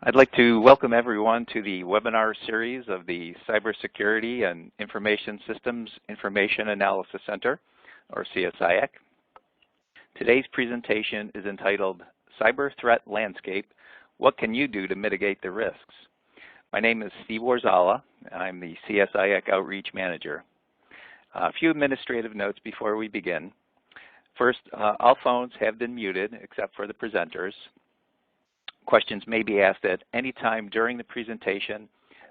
I'd like to welcome everyone to the webinar series of the Cybersecurity and Information Systems Information Analysis Center, or CSIAC. Today's presentation is entitled Cyber Threat Landscape, What Can You Do to Mitigate the Risks? My name is Steve Warzala, and I'm the CSIAC Outreach Manager. A few administrative notes before we begin. First, all phones have been muted except for the presenters. Questions may be asked at any time during the presentation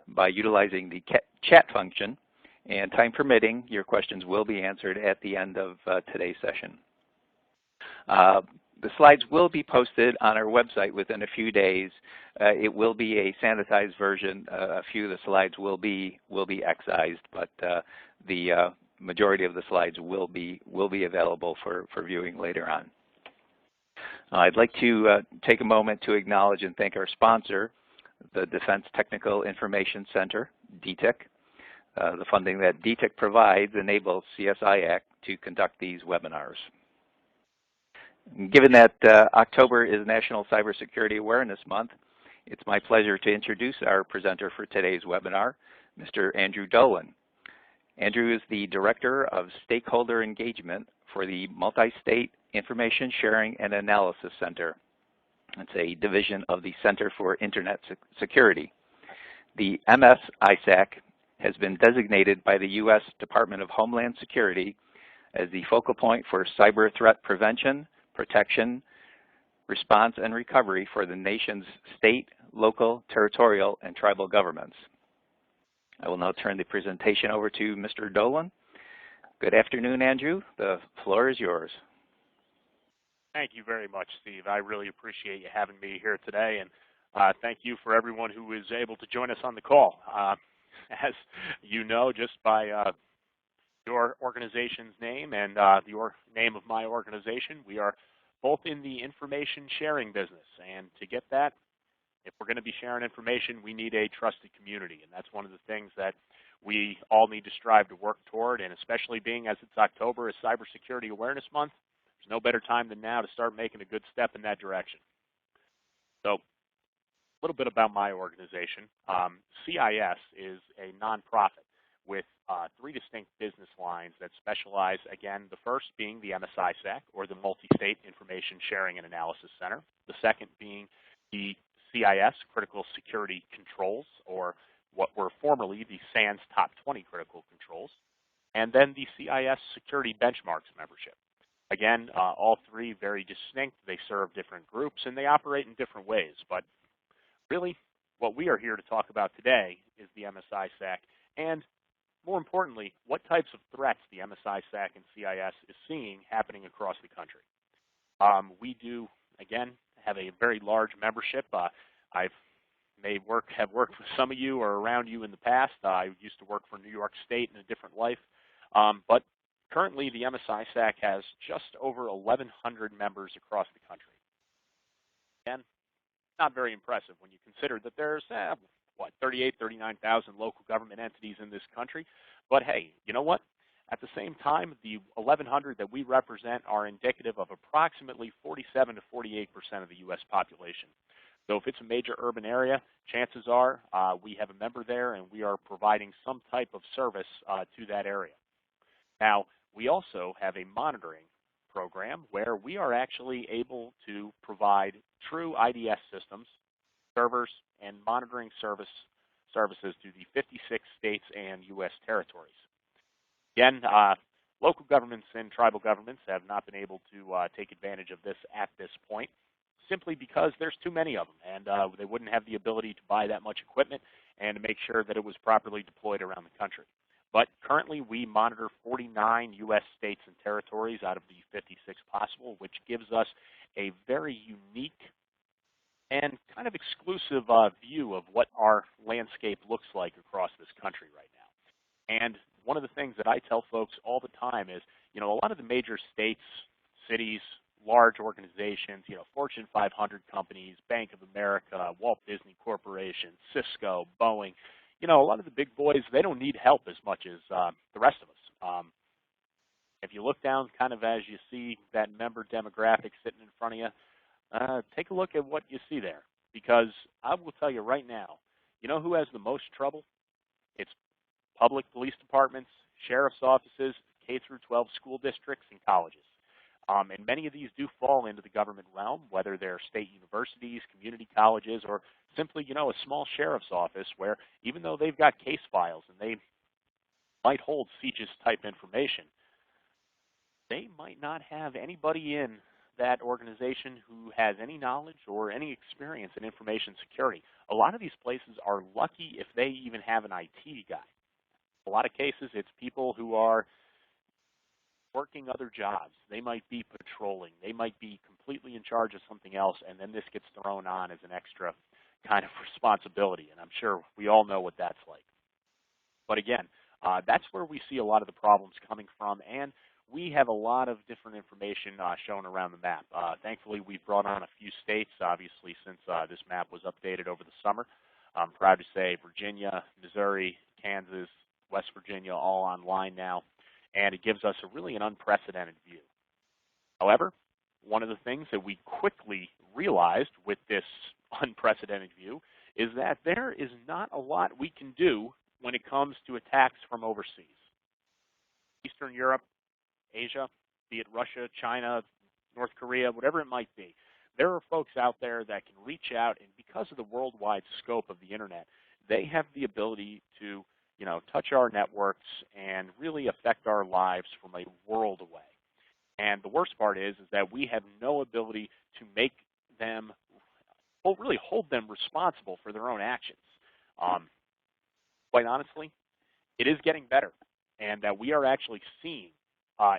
by utilizing the chat function, and time permitting, your questions will be answered at the end of today's session. The slides will be posted on our website within a few days. It will be a sanitized version. A few of the slides will be excised, but the majority of the slides will be available for viewing later on. I'd like to take a moment to acknowledge and thank our sponsor, the Defense Technical Information Center, DTIC. The funding that DTIC provides enables CSIAC to conduct these webinars. Given that October is National Cybersecurity Awareness Month, it's my pleasure to introduce our presenter for today's webinar, Mr. Andrew Dolan. Andrew is the Director of Stakeholder Engagement for the Multi-State Information Sharing and Analysis Center. It's a division of the Center for Internet Security. The MS-ISAC has been designated by the U.S. Department of Homeland Security as the focal point for cyber threat prevention, protection, response, and recovery for the nation's state, local, territorial, and tribal governments. I will now turn the presentation over to Mr. Dolan. Good afternoon, Andrew. The floor is yours. Thank you very much, Steve. I really appreciate you having me here today, and thank you for everyone who is able to join us on the call. As you know, just by your organization's name and the name of my organization, we are both in the information sharing business, and to get that, if we're going to be sharing information, we need a trusted community, and that's one of the things that we all need to strive to work toward, and especially being as it's October, is Cybersecurity Awareness Month. There's no better time than now to start making a good step in that direction. So a little bit about my organization. CIS is a nonprofit with three distinct business lines that specialize, again, the first being the MS-ISAC, or the Multi-State Information Sharing and Analysis Center. The second being the CIS, Critical Security Controls, or what were formerly the SANS Top 20 Critical Controls, and then the CIS Security Benchmarks membership. Again, all three very distinct. They serve different groups, and they operate in different ways. But really, what we are here to talk about today is the MS-ISAC, and more importantly, what types of threats the MS-ISAC and CIS is seeing happening across the country. We do, again, have a very large membership. I've have worked with some of you or around you in the past. I used to work for New York State in a different life. But currently, the MS-ISAC has just over 1,100 members across the country. And not very impressive when you consider that there's, 39,000 local government entities in this country. But hey, you know what? At the same time, the 1,100 that we represent are indicative of approximately 47 to 48% of the U.S. population. So if it's a major urban area, chances are we have a member there and we are providing some type of service to that area. Now, we also have a monitoring program where we are actually able to provide true IDS systems, servers, and monitoring services to the 56 states and U.S. territories. Again, local governments and tribal governments have not been able to take advantage of this at this point, simply because there's too many of them, and they wouldn't have the ability to buy that much equipment and to make sure that it was properly deployed around the country. But currently, we monitor 49 U.S. states and territories out of the 56 possible, which gives us a very unique and kind of exclusive view of what our landscape looks like across this country right now. And one of the things that I tell folks all the time is, a lot of the major states, cities, large organizations, Fortune 500 companies, Bank of America, Walt Disney Corporation, Cisco, Boeing, a lot of the big boys, they don't need help as much as the rest of us. If you look down kind of as you see that member demographic sitting in front of you, take a look at what you see there. because I will tell you right now, you know who has the most trouble? It's public police departments, sheriff's offices, K through 12 school districts, and colleges. And many of these do fall into the government realm, whether they're state universities, community colleges, or simply, a small sheriff's office where even though they've got case files and they might hold CJIS type information, they might not have anybody in that organization who has any knowledge or any experience in information security. A lot of these places are lucky if they even have an IT guy. A lot of cases, it's people who are working other jobs. They might be patrolling. They might be completely in charge of something else, and then this gets thrown on as an extra kind of responsibility, and I'm sure we all know what that's like. But again, that's where we see a lot of the problems coming from, and we have a lot of different information shown around the map. Thankfully, we've brought on a few states, obviously, since this map was updated over the summer. I'm proud to say Virginia, Missouri, Kansas, West Virginia, all online now, and it gives us really an unprecedented view. However, one of the things that we quickly realized with this unprecedented view is that there is not a lot we can do when it comes to attacks from overseas. Eastern Europe, Asia, be it Russia, China, North Korea, whatever it might be, there are folks out there that can reach out, and because of the worldwide scope of the internet, they have the ability to touch our networks and really affect our lives from a world away. And the worst part is that we have no ability to make them, really hold them responsible for their own actions. Quite honestly, it is getting better, and that we are actually seeing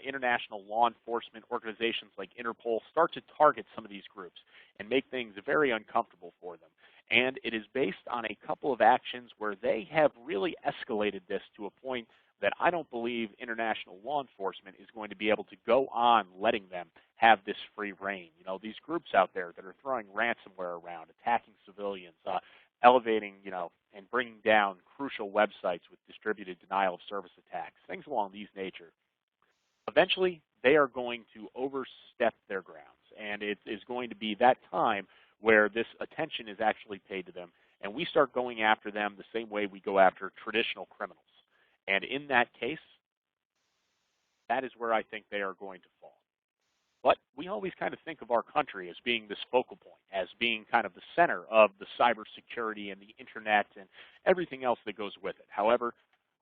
international law enforcement organizations like Interpol start to target some of these groups and make things very uncomfortable for them. And it is based on a couple of actions where they have really escalated this to a point that I don't believe international law enforcement is going to be able to go on letting them have this free reign. These groups out there that are throwing ransomware around, attacking civilians, elevating, and bringing down crucial websites with distributed denial of service attacks, things along these nature. Eventually, they are going to overstep their grounds, and it is going to be that time where this attention is actually paid to them, and we start going after them the same way we go after traditional criminals. And in that case, that is where I think they are going to fall. But we always kind of think of our country as being this focal point, as being kind of the center of the cybersecurity and the internet and everything else that goes with it. However,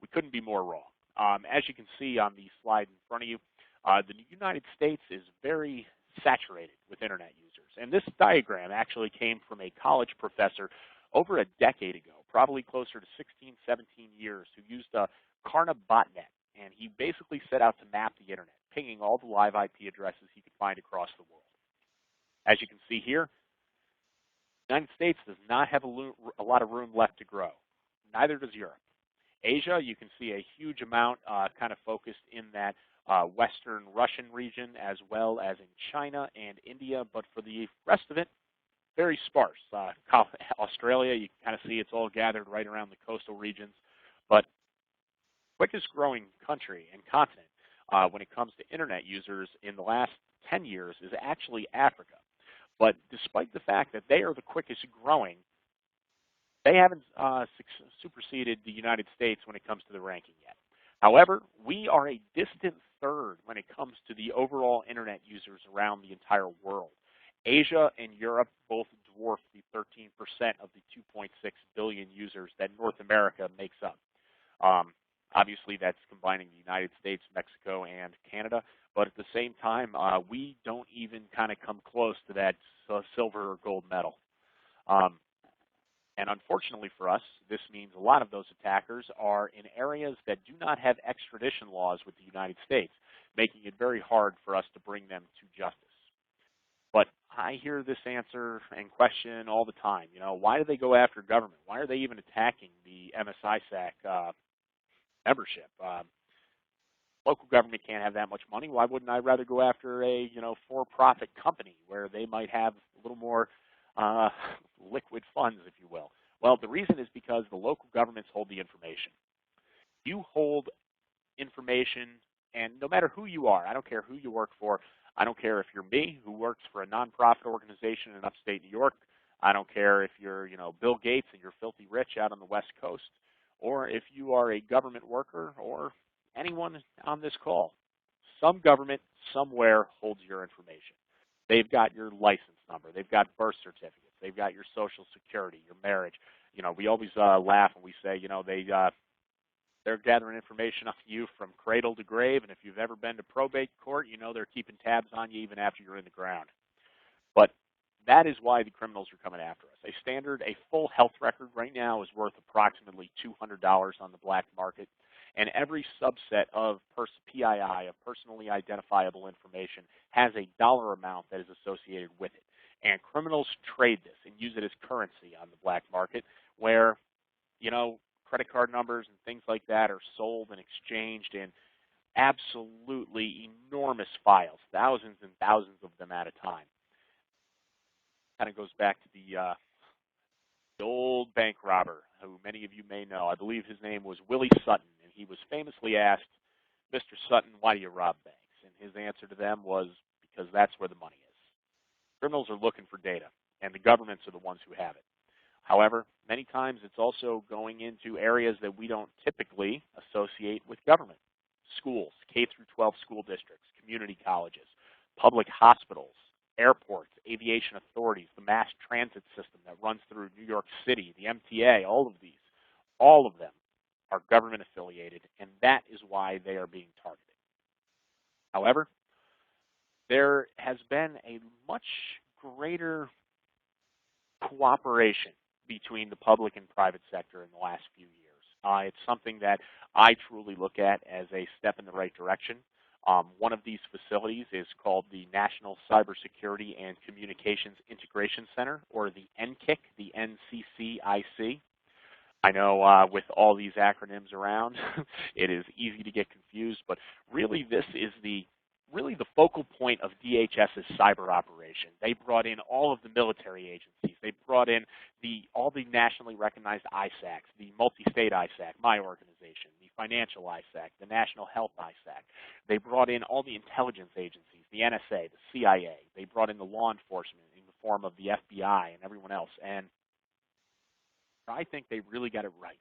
we couldn't be more wrong. As you can see on the slide in front of you, the United States is very saturated with internet users. And this diagram actually came from a college professor over a decade ago, probably closer to 16, 17 years, who used a Karna botnet. And he basically set out to map the internet, pinging all the live IP addresses he could find across the world. As you can see here, the United States does not have a lot of room left to grow. Neither does Europe. Asia, you can see a huge amount kind of focused in that Western Russian region, as well as in China and India, but for the rest of it, very sparse. Australia, you can kind of see it's all gathered right around the coastal regions, but quickest growing country and continent when it comes to internet users in the last 10 years is actually Africa. But despite the fact that they are the quickest growing, they haven't superseded the United States when it comes to the ranking yet. However, we are a distant third when it comes to the overall internet users around the entire world. Asia and Europe both dwarf the 13% of the 2.6 billion users that North America makes up. Obviously, that's combining the United States, Mexico, and Canada. But at the same time, we don't even kind of come close to that silver or gold medal. And unfortunately for us, this means a lot of those attackers are in areas that do not have extradition laws with the United States, making it very hard for us to bring them to justice. But I hear this answer and question all the time. Why do they go after government? Why are they even attacking the MS-ISAC membership? Local government can't have that much money. Why wouldn't I rather go after a for-profit company where they might have a little more liquid funds, if you will? Well, the reason is because the local governments hold the information. You hold information, and no matter who you are, I don't care who you work for, I don't care if you're me, who works for a nonprofit organization in upstate New York, I don't care if you're, Bill Gates and you're filthy rich out on the West Coast, or if you are a government worker or anyone on this call. Some government somewhere holds your information. They've got your license number. They've got birth certificates. They've got your Social Security, your marriage. We always laugh and we say, they're gathering information on you from cradle to grave, and if you've ever been to probate court, they're keeping tabs on you even after you're in the ground. But that is why the criminals are coming after us. A full health record right now is worth approximately $200 on the black market, and every subset of PII, of personally identifiable information, has a dollar amount that is associated with it. And criminals trade this and use it as currency on the black market where, credit card numbers and things like that are sold and exchanged in absolutely enormous files, thousands and thousands of them at a time. Kind of goes back to the old bank robber who many of you may know. I believe his name was Willie Sutton, and he was famously asked, "Mr. Sutton, why do you rob banks?" And his answer to them was, "Because that's where the money is." Criminals are looking for data, and the governments are the ones who have it. However, many times it's also going into areas that we don't typically associate with government. Schools, K through 12 school districts, community colleges, public hospitals, airports, aviation authorities, the mass transit system that runs through New York City, the MTA, all of them are government affiliated, and that is why they are being targeted. However, there has been a much greater cooperation between the public and private sector in the last few years. It's something that I truly look at as a step in the right direction. One of these facilities is called the National Cybersecurity and Communications Integration Center, or the NCIC, the NCCIC. I know with all these acronyms around, it is easy to get confused, but really this is the focal point of DHS's cyber operation. They brought in all of the military agencies. They brought in all the nationally recognized ISACs, the multi-state ISAC, my organization, the financial ISAC, the national health ISAC. They brought in all the intelligence agencies, the NSA, the CIA. They brought in the law enforcement in the form of the FBI and everyone else. And I think they really got it right.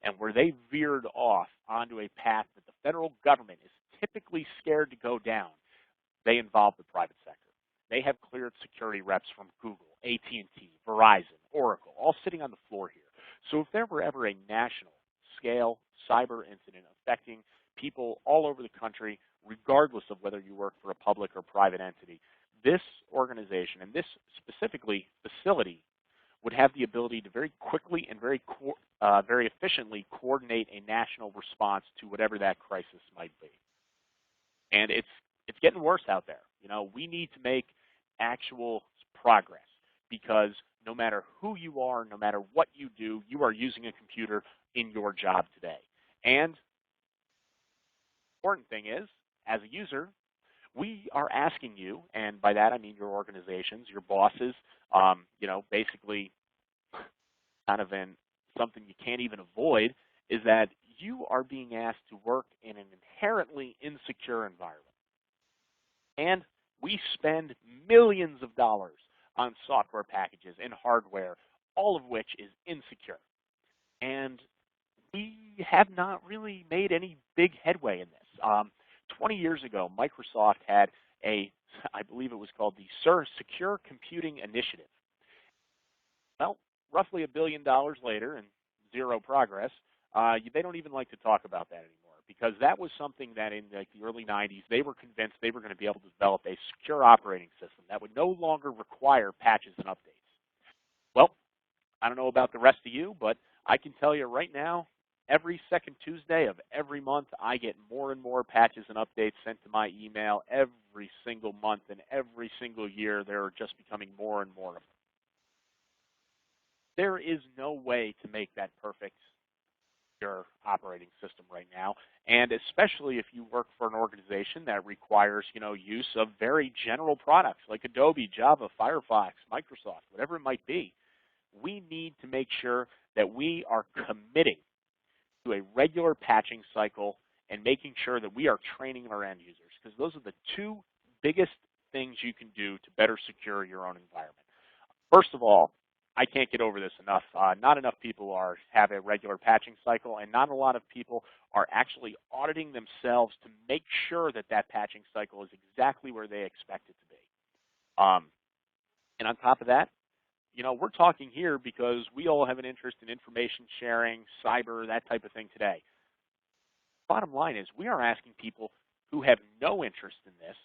And where they veered off onto a path that the federal government is typically scared to go down, they involve the private sector. They have cleared security reps from Google, AT&T, Verizon, Oracle, all sitting on the floor here. So if there were ever a national scale cyber incident affecting people all over the country, regardless of whether you work for a public or private entity, this organization and this specifically facility would have the ability to very quickly and very efficiently coordinate a national response to whatever that crisis might be. And it's getting worse out there. We need to make actual progress, because no matter who you are, no matter what you do, you are using a computer in your job today. And the important thing is, as a user, we are asking you, and by that I mean your organizations, your bosses, basically kind of something you can't even avoid, is that you are being asked to work in an inherently insecure environment. And we spend millions of dollars on software packages and hardware, all of which is insecure. And we have not really made any big headway in this. 20 years ago, Microsoft had I believe it was called the CERT, Secure Computing Initiative. Well, roughly $1 billion later and zero progress, they don't even like to talk about that anymore, because that was something that in the early 90s, they were convinced they were going to be able to develop a secure operating system that would no longer require patches and updates. Well, I don't know about the rest of you, but I can tell you right now, every second Tuesday of every month, I get more and more patches and updates sent to my email every single month, and every single year there are just becoming more and more of them. There is no way to make that perfect your operating system right now, and especially if you work for an organization that requires, use of very general products like Adobe, Java, Firefox, Microsoft, whatever it might be. We need to make sure that we are committing to a regular patching cycle and making sure that we are training our end users, because those are the two biggest things you can do to better secure your own environment. First of all, I can't get over this enough. Not enough people have a regular patching cycle, and not a lot of people are actually auditing themselves to make sure that that patching cycle is exactly where they expect it to be. And on top of that, you know, we're talking here because we all have an interest in information sharing, cyber, that type of thing today. Bottom line is we are asking people who have no interest in this,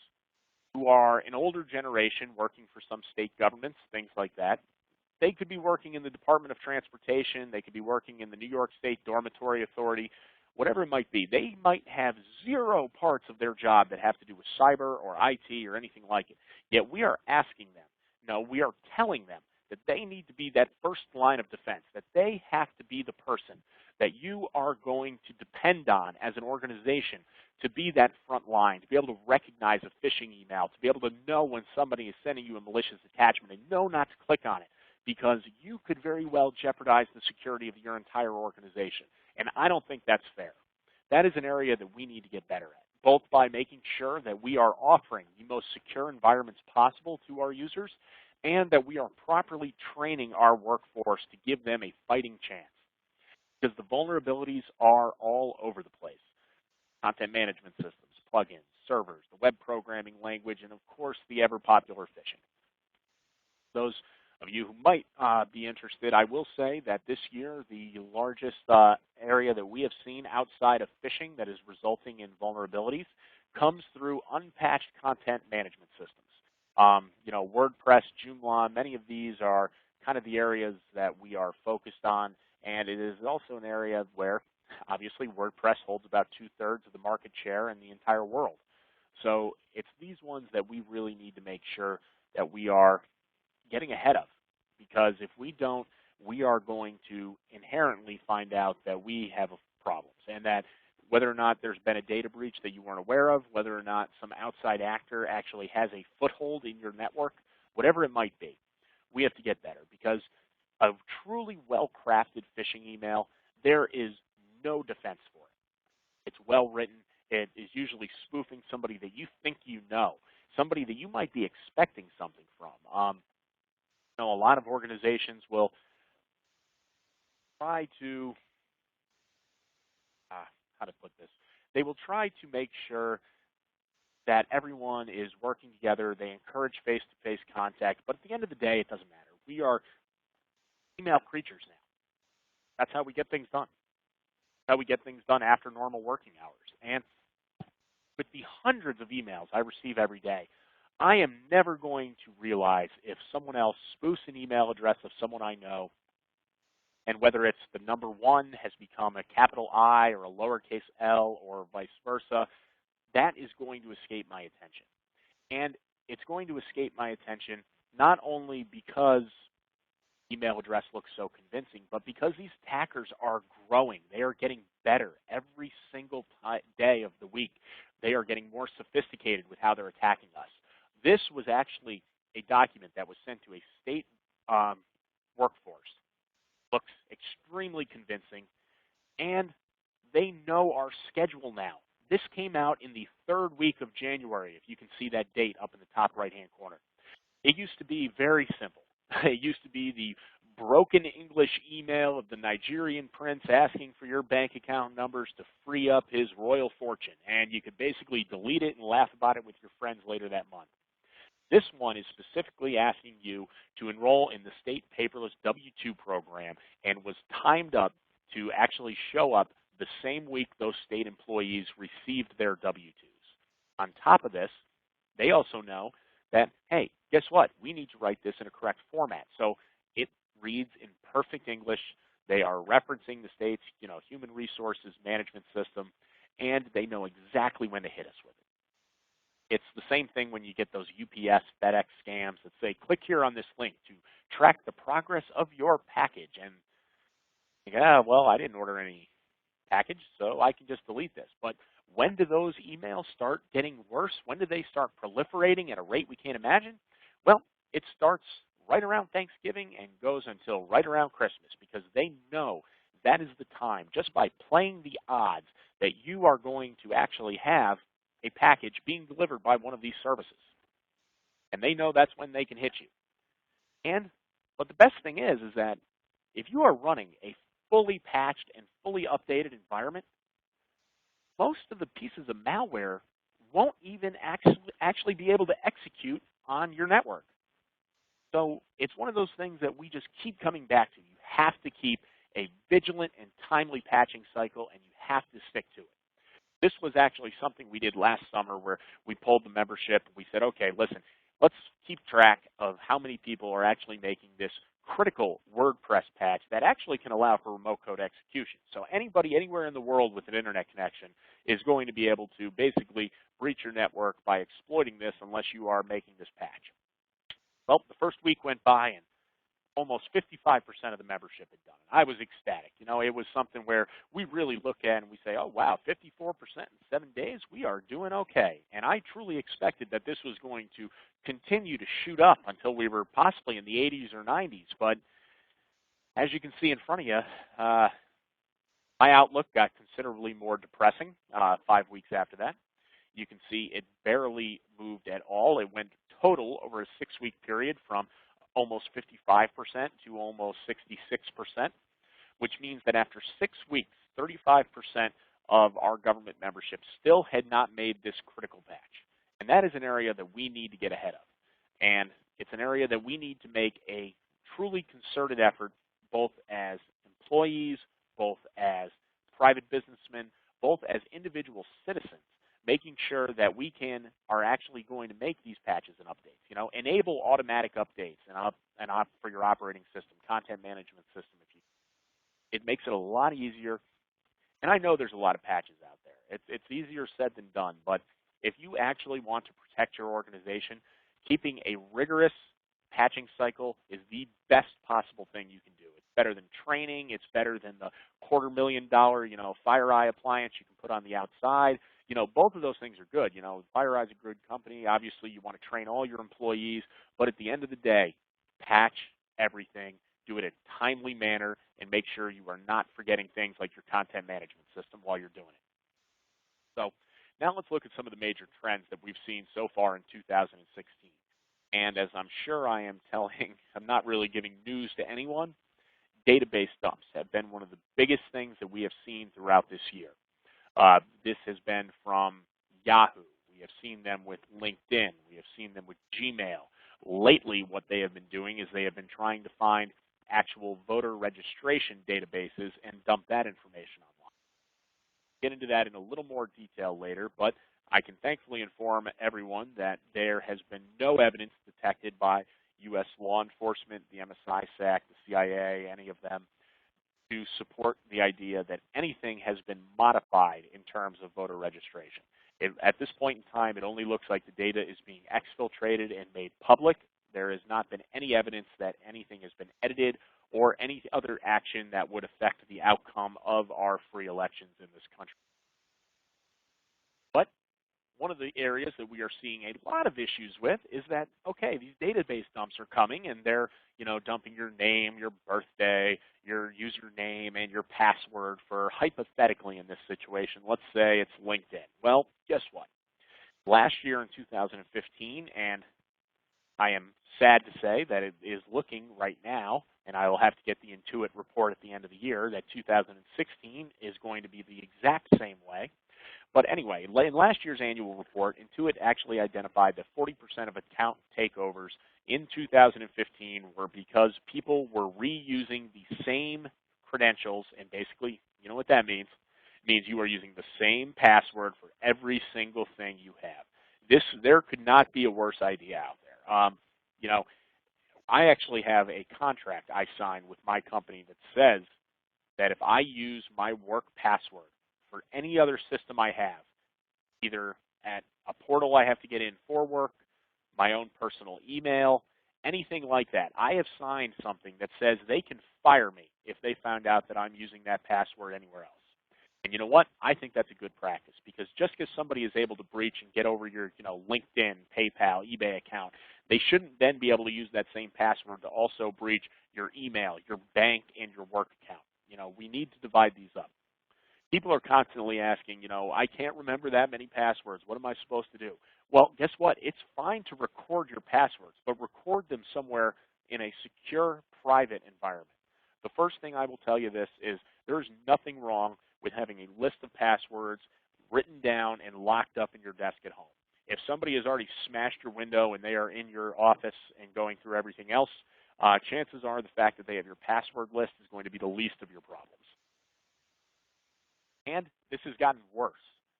who are an older generation working for some state governments, things like that. They could be working in the Department of Transportation. They could be working in the New York State Dormitory Authority, whatever it might be. They might have zero parts of their job that have to do with cyber or IT or anything like it. Yet we are asking them, no, we are telling them that they need to be that first line of defense, that they have to be the person that you are going to depend on as an organization to be that front line, to be able to recognize a phishing email, to be able to know when somebody is sending you a malicious attachment and know not to click on it, because you could very well jeopardize the security of your entire organization. And I don't think that's fair. That is an area that we need to get better at, both by making sure that we are offering the most secure environments possible to our users, and that we are properly training our workforce to give them a fighting chance. Because the vulnerabilities are all over the place. Content management systems, plugins, servers, the web programming language, and of course the ever-popular phishing. Those of you who might be interested, I will say that this year the largest area that we have seen outside of phishing that is resulting in vulnerabilities comes through unpatched content management systems. You know, WordPress, Joomla, many of these are kind of the areas that we are focused on, and it is also an area where obviously WordPress holds about 2/3 of the market share in the entire world. So it's these ones that we really need to make sure that we are getting ahead of, because if we don't, we are going to inherently find out that we have problems, and that whether or not there's been a data breach that you weren't aware of, whether or not some outside actor actually has a foothold in your network, whatever it might be, we have to get better, because a truly well-crafted phishing email, there is no defense for it. It's well written. It is usually spoofing somebody that you think you know, somebody that you might be expecting something from. You know, a lot of organizations will try to, how to put this, they will try to make sure that everyone is working together. They encourage face-to-face contact, but at the end of the day, it doesn't matter. We are email creatures now. That's how we get things done. That's how we get things done after normal working hours. And with the hundreds of emails I receive every day, I am never going to realize if someone else spoofs an email address of someone I know, and whether it's the number 1 has become a capital I or a lowercase l or vice versa, that is going to escape my attention. And it's going to escape my attention not only because email address looks so convincing, but because these attackers are growing. They are getting better every single day of the week. They are getting more sophisticated with how they're attacking us. This was actually a document that was sent to a state workforce. Looks extremely convincing, and they know our schedule now. This came out in the 3rd week of January, if you can see that date up in the top right-hand corner. It used to be very simple. It used to be the broken English email of the Nigerian prince asking for your bank account numbers to free up his royal fortune, and you could basically delete it and laugh about it with your friends later that month. This one is specifically asking you to enroll in the state paperless W-2 program and was timed up to actually show up the same week those state employees received their W-2s. On top of this, they also know that, hey, guess what? We need to write this in a correct format. So it reads in perfect English. They are referencing the state's, human resources management system, and they know exactly when to hit us with it. It's the same thing when you get those UPS, FedEx scams that say, click here on this link to track the progress of your package. And well, I didn't order any package, so I can just delete this. But when do those emails start getting worse? When do they start proliferating at a rate we can't imagine? Well, it starts right around Thanksgiving and goes until right around Christmas, because they know that is the time, just by playing the odds, that you are going to actually have a package being delivered by one of these services. And they know that's when they can hit you. And But the best thing is that if you are running a fully patched and fully updated environment, most of the pieces of malware won't even actually be able to execute on your network. So it's one of those things that we just keep coming back to. You have to keep a vigilant and timely patching cycle, and you have to stick to it. This was actually something we did last summer where we polled the membership. We said, okay, listen, let's keep track of how many people are actually making this critical WordPress patch that actually can allow for remote code execution. So anybody anywhere in the world with an internet connection is going to be able to basically breach your network by exploiting this unless you are making this patch. Well, the first week went by and almost 55% of the membership had done it. I was ecstatic. You know, it was something where we really look at and we say, oh, wow, 54% in 7 days, we are doing okay. And I truly expected that this was going to continue to shoot up until we were possibly in the 80s or 90s. But as you can see in front of you, my outlook got considerably more depressing 5 weeks after that. You can see it barely moved at all. It went total over a 6-week period from almost 55% to almost 66%, which means that after 6 weeks, 35% of our government membership still had not made this critical patch. And that is an area that we need to get ahead of. And it's an area that we need to make a truly concerted effort, both as employees, both as private businessmen, both as individual citizens, making sure that we are actually going to make these patches and updates. You know, enable automatic updates for your operating system, content management system. It makes it a lot easier. And I know there's a lot of patches out there. It's easier said than done. But if you actually want to protect your organization, keeping a rigorous patching cycle is the best possible thing you can do. It's better than training. It's better than the $250,000, FireEye appliance you can put on the outside. You know, both of those things are good. You know, FireEye is a good company. Obviously, you want to train all your employees. But at the end of the day, patch everything. Do it in a timely manner and make sure you are not forgetting things like your content management system while you're doing it. So now let's look at some of the major trends that we've seen so far in 2016. And as I'm sure I am telling, I'm not really giving news to anyone, database dumps have been one of the biggest things that we have seen throughout this year. This has been from Yahoo. We have seen them with LinkedIn. We have seen them with Gmail. Lately, what they have been doing is they have been trying to find actual voter registration databases and dump that information online. Get into that in a little more detail later, but I can thankfully inform everyone that there has been no evidence detected by U.S. law enforcement, the MS-ISAC, the CIA, any of them, to support the idea that anything has been modified in terms of voter registration. At this point in time, it only looks like the data is being exfiltrated and made public. There has not been any evidence that anything has been edited or any other action that would affect the outcome of our free elections in this country. But one of the areas that we are seeing a lot of issues with is that, okay, these database dumps are coming and they're, dumping your name, your birthday, your username, and your password for, hypothetically in this situation, let's say it's LinkedIn. Well, guess what? Last year in 2015, and I am sad to say that it is looking right now, and I will have to get the Intuit report at the end of the year, that 2016 is going to be the exact same way. But anyway, in last year's annual report, Intuit actually identified that 40% of account takeovers in 2015 were because people were reusing the same credentials, and basically, you know what that means? It means you are using the same password for every single thing you have. There could not be a worse idea out there. I actually have a contract I signed with my company that says that if I use my work password for any other system I have, either at a portal I have to get in for work, my own personal email, anything like that, I have signed something that says they can fire me if they found out that I'm using that password anywhere else. And you know what? I think that's a good practice, because just because somebody is able to breach and get over your LinkedIn, PayPal, eBay account, they shouldn't then be able to use that same password to also breach your email, your bank, and your work account. We need to divide these up. People are constantly asking, I can't remember that many passwords. What am I supposed to do? Well, guess what? It's fine to record your passwords, but record them somewhere in a secure private environment. The first thing I will tell you this is there is nothing wrong with having a list of passwords written down and locked up in your desk at home. If somebody has already smashed your window and they are in your office and going through everything else, chances are the fact that they have your password list is going to be the least of your problems. And this has gotten worse.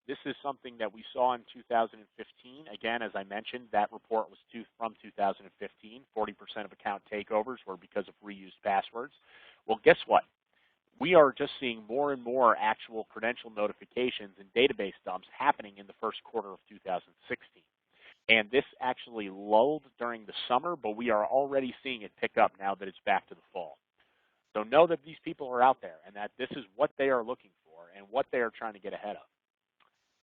This is something that we saw in 2015. Again, as I mentioned, that report was from 2015. 40% of account takeovers were because of reused passwords. Well, guess what? We are just seeing more and more actual credential notifications and database dumps happening in the first quarter of 2016. And this actually lulled during the summer, but we are already seeing it pick up now that it's back to the fall. So know that these people are out there and that this is what they are looking for and what they are trying to get ahead of.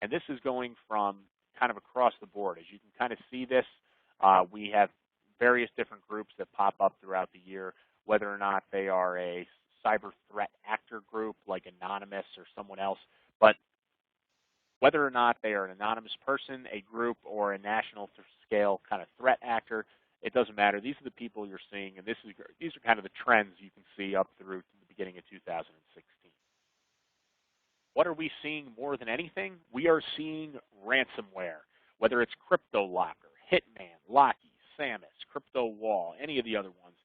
And this is going from kind of across the board. As you can kind of see this, we have various different groups that pop up throughout the year, whether or not they are a cyber threat actor group like Anonymous or someone else, but whether or not they are an anonymous person, a group, or a national scale kind of threat actor, it doesn't matter. These are the people you're seeing, and these are kind of the trends you can see up through to the beginning of 2016. What are we seeing more than anything? We are seeing ransomware, whether it's CryptoLocker, Hitman, Locky, Samus, CryptoWall, any of the other ones.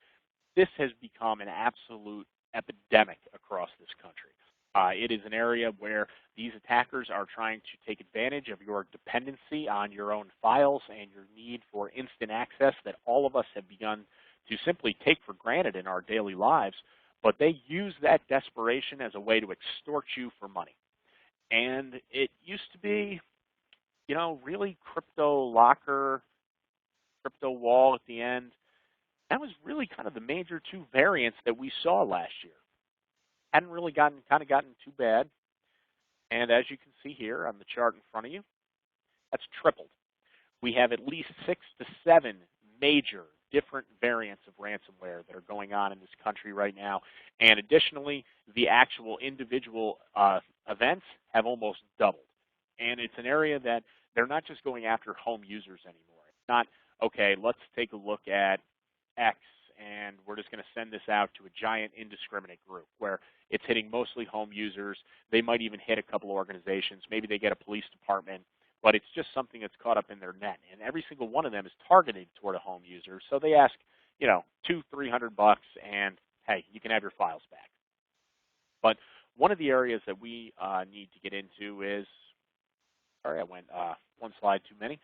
This has become an absolute epidemic across this country. It is an area where these attackers are trying to take advantage of your dependency on your own files and your need for instant access that all of us have begun to simply take for granted in our daily lives, but they use that desperation as a way to extort you for money. And it used to be, you know, really CryptoLocker, CryptoWall at the end. That was really kind of the major two variants that we saw last year. Hadn't really gotten too bad. And as you can see here on the chart in front of you, that's tripled. We have at least 6 to 7 major different variants of ransomware that are going on in this country right now. And additionally, the actual individual events have almost doubled. And it's an area that they're not just going after home users anymore. It's not, okay, let's take a look at X and we're just going to send this out to a giant indiscriminate group where it's hitting mostly home users. They might even hit a couple organizations. Maybe they get a police department, but it's just something that's caught up in their net. And every single one of them is targeted toward a home user. So they ask, you know, $200-300 and, hey, you can have your files back. But one of the areas that we need to get into is, sorry, I went one slide too many,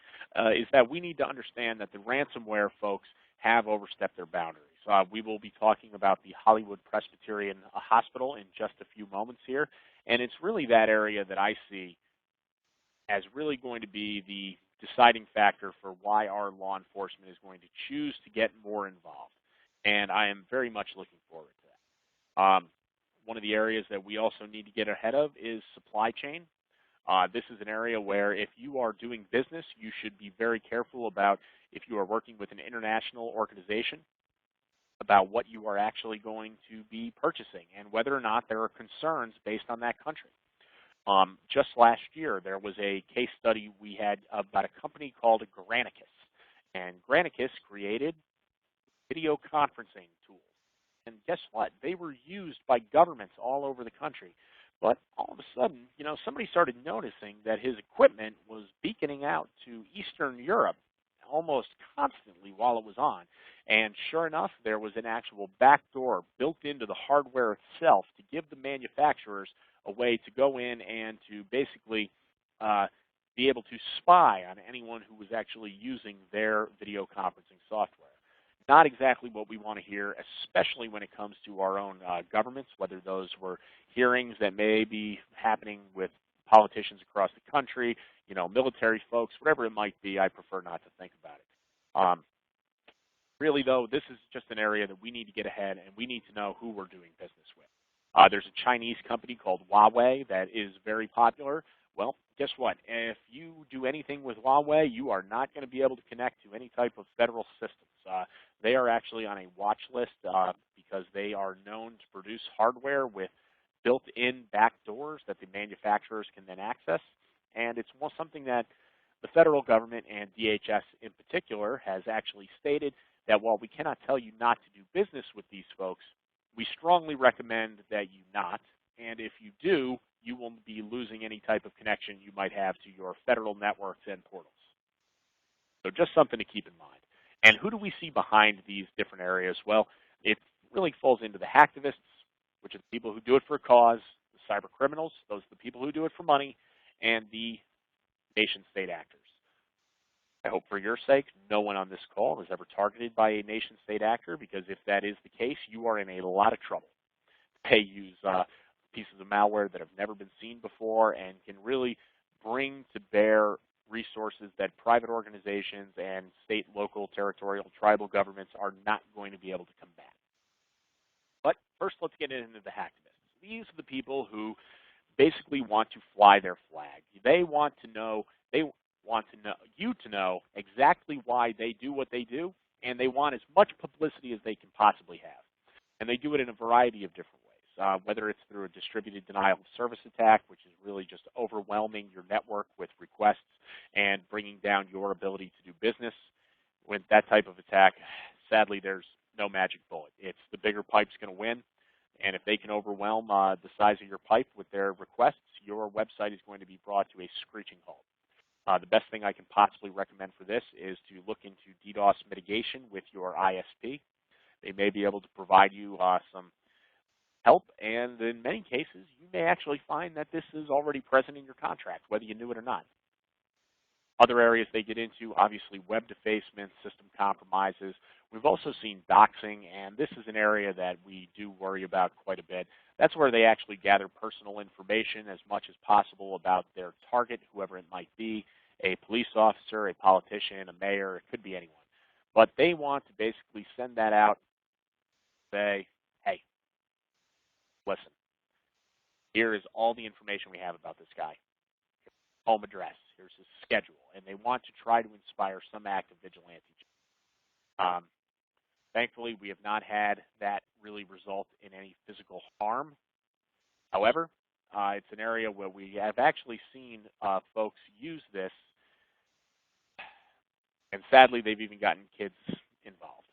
is that we need to understand that the ransomware folks have overstepped their boundaries. We will be talking about the Hollywood Presbyterian Hospital in just a few moments here, and it's really that area that I see as really going to be the deciding factor for why our law enforcement is going to choose to get more involved, and I am very much looking forward to that. One of the areas that we also need to get ahead of is supply chain. This is an area where if you are doing business, you should be very careful about if you are working with an international organization about what you are actually going to be purchasing and whether or not there are concerns based on that country. Just last year, there was a case study we had about a company called Granicus. And Granicus created video conferencing tools. And guess what? They were used by governments all over the country. But all of a sudden, you know, somebody started noticing that his equipment was beaconing out to Eastern Europe almost constantly while it was on. And sure enough, there was an actual backdoor built into the hardware itself to give the manufacturers a way to go in and to basically be able to spy on anyone who was actually using their video conferencing software. Not exactly what we want to hear, especially when it comes to our own governments, whether those were hearings that may be happening with politicians across the country, you know, military folks, whatever it might be. I prefer not to think about it. Really, though, this is just an area that we need to get ahead, and we need to know who we're doing business with. There's a Chinese company called Huawei that is very popular. Well, guess what? If you do anything with Huawei, you are not going to be able to connect to any type of federal systems. They are actually on a watch list because they are known to produce hardware with built-in backdoors that the manufacturers can then access. And it's something that the federal government and DHS in particular has actually stated that while we cannot tell you not to do business with these folks, we strongly recommend that you not, and if you do, you will be losing any type of connection you might have to your federal networks and portals. So just something to keep in mind. And who do we see behind these different areas? Well, it really falls into the hacktivists, which are the people who do it for a cause, the cyber criminals, those are the people who do it for money, and the nation-state actors. I hope for your sake, no one on this call is ever targeted by a nation-state actor, because if that is the case, you are in a lot of trouble. They use pieces of malware that have never been seen before and can really bring to bear resources that private organizations and state, local, territorial, tribal governments are not going to be able to combat. But first, let's get into the hacktivists. These are the people who basically want to fly their flag. They want you to know exactly why they do what they do, and they want as much publicity as they can possibly have. And they do it in a variety of different ways, whether it's through a distributed denial of service attack, which is really just overwhelming your network with requests and bringing down your ability to do business. With that type of attack, sadly, there's no magic bullet. It's the bigger pipe's going to win, and if they can overwhelm the size of your pipe with their requests, your website is going to be brought to a screeching halt. The best thing I can possibly recommend for this is to look into DDoS mitigation with your ISP. They may be able to provide you some help, and in many cases, you may actually find that this is already present in your contract, whether you knew it or not. Other areas they get into, obviously web defacement, system compromises. We've also seen doxing, and this is an area that we do worry about quite a bit. That's where they actually gather personal information as much as possible about their target, whoever it might be, a police officer, a politician, a mayor, it could be anyone. But they want to basically send that out, say, hey, listen, here is all the information we have about this guy. Home address, here's his schedule, and they want to try to inspire some act of vigilante. Thankfully, we have not had that really result in any physical harm. However, it's an area where we have actually seen folks use this, and sadly, they've even gotten kids involved.